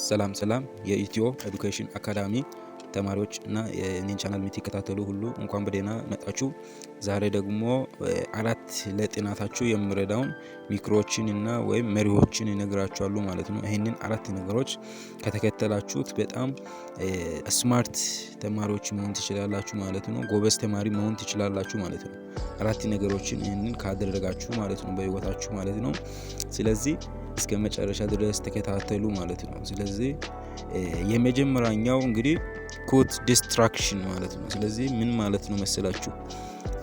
ሰላም የኢትዮ ኤዱኬሽን አካዳሚ ተማሪዎች እና የኔን ቻናል የምትከታተሉ ሁሉ እንኳን በደህና መጣችሁ። ዛሬ ደግሞ አራት ለጥናታችሁ የሚረዳውን ሚክሮችን እና ወይም መሪዎችን እነግራችኋለሁ ማለት ነው። ይሄንን አራት ነገሮች ከተከተላችሁት በጣም ስማርት ተማሪዎች መሆን ትችላላችሁ ማለት ነው። ጎበዝ ተማሪ መሆን ትችላላችሁ ማለት ነው። አራት ነገሮችን ይሄንን ካደረጋችሁ ማለት ነው በህይወታችሁ ማለት ነው። ስለዚህ እስከ መጨረሻ ድረስ ተከታተሉ ማለት ነው። ስለዚህ የመጀመሪያው እንግዲህ ኮት ዲስትራክሽን ማለት ነው። ስለዚህ ምን ማለት ነው መሰላችሁ?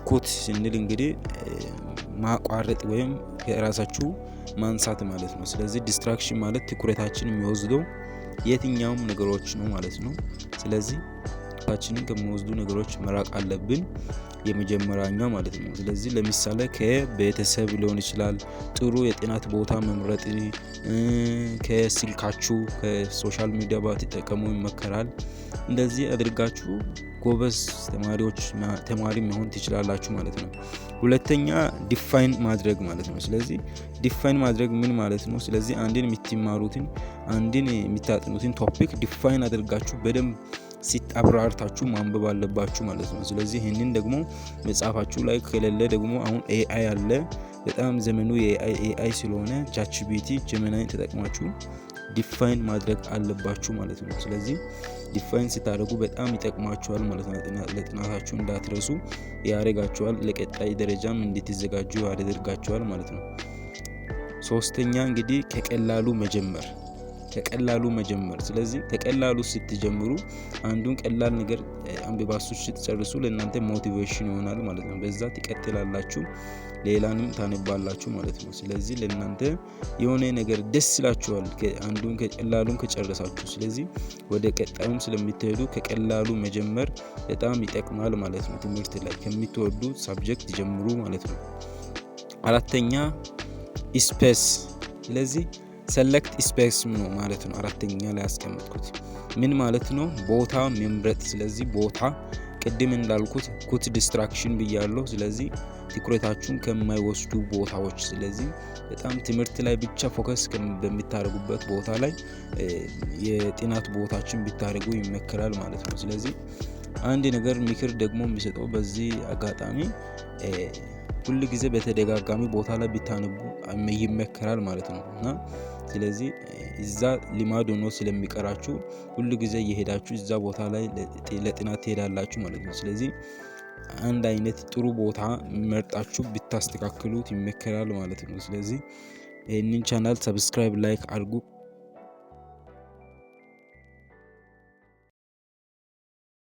ኮት ስንል እንግዲህ ማቋረጥ ወይም የራሳችሁ ማንሳት ማለት ነው። ስለዚህ ዲስትራክሽን ማለት ትኩረታችን የሚወስደው የትኛውም ነገሮች ነው ማለት ነው። ስለዚህ ታችንን ከሚወስዱ ነገሮች መራቅ አለብን የመጀመሪያው ማለት ነው። ስለዚህ ለምሳሌ ከቤተሰብ ሊሆን ይችላል፣ ጥሩ የጥናት ቦታ መምረጥ፣ ከስልካችሁ ከሶሻል ሚዲያ ባትጠቀሙ ይመከራል። እንደዚህ አድርጋችሁ ጎበዝ ተማሪ መሆን ትችላላችሁ ማለት ነው። ሁለተኛ ዲፋይን ማድረግ ማለት ነው። ስለዚህ ዲፋይን ማድረግ ምን ማለት ነው? ስለዚህ አንድን የምትማሩትን አንድን የምታጠኑትን ቶፒክ ዲፋይን አድርጋችሁ በደንብ አብራርታችሁ ማንበብ አለባችሁ ማለት ነው። ስለዚህ ይሄንን ደግሞ መጽሐፋችሁ ላይ ከሌለ ደግሞ አሁን ኤአይ አለ። በጣም ዘመኑ የኤአይ ስለሆነ ቻትጂፒቲ ጀሚናይ ተጠቅማችሁ ዲፋይን ማድረግ አለባችሁ ማለት ነው። ስለዚህ ዲፋይን ስታደርጉ በጣም ይጠቅማችኋል ማለት ነው። ለጥናታችሁ እንዳትረሱ ያደርጋችኋል። ለቀጣይ ደረጃም እንድትዘጋጁ ያደርጋችኋል ማለት ነው። ሶስተኛ እንግዲህ ከቀላሉ መጀመር። ስለዚህ ከቀላሉ ስትጀምሩ አንዱን ቀላል ነገር አንብባችሁ ስትጨርሱ ለእናንተ ሞቲቬሽን ይሆናል ማለት ነው። በዛ ትቀጥላላችሁ፣ ሌላንም ታነባላችሁ ማለት ነው። ስለዚህ ለእናንተ የሆነ ነገር ደስ ይላችኋል አንዱን ከቀላሉን ከጨረሳችሁ። ስለዚህ ወደ ቀጣዩም ስለምትሄዱ ከቀላሉ መጀመር በጣም ይጠቅማል ማለት ነው። ትምህርት ላይ ከምትወዱ ሳብጀክት ጀምሩ ማለት ነው። አራተኛ ስፔስ። ስለዚህ ሰሌክት ስፔስ ነው ማለት ነው። አራተኛ ላይ ያስቀመጥኩት ምን ማለት ነው? ቦታ መምረጥ። ስለዚህ ቦታ ቅድም እንዳልኩት ኩት ዲስትራክሽን ብያለሁ። ስለዚህ ትኩረታችሁን ከማይወስዱ ቦታዎች፣ ስለዚህ በጣም ትምህርት ላይ ብቻ ፎከስ በሚታረጉበት ቦታ ላይ የጥናት ቦታችን ቢታረጉ ይመከራል ማለት ነው። ስለዚህ አንድ ነገር ምክር ደግሞ የሚሰጠው በዚህ አጋጣሚ ሁሉ ጊዜ በተደጋጋሚ ቦታ ላይ ቢታነቡ ይመከራል ማለት ነው። እና ስለዚህ እዛ ልማድ ሆኖ ስለሚቀራችሁ ሁሉ ጊዜ እየሄዳችሁ እዛ ቦታ ላይ ለጥናት ትሄዳላችሁ ማለት ነው። ስለዚህ አንድ አይነት ጥሩ ቦታ መርጣችሁ ብታስተካክሉት ይመከራል ማለት ነው። ስለዚህ ይህንን ቻናል ሰብስክራይብ፣ ላይክ አድርጉ።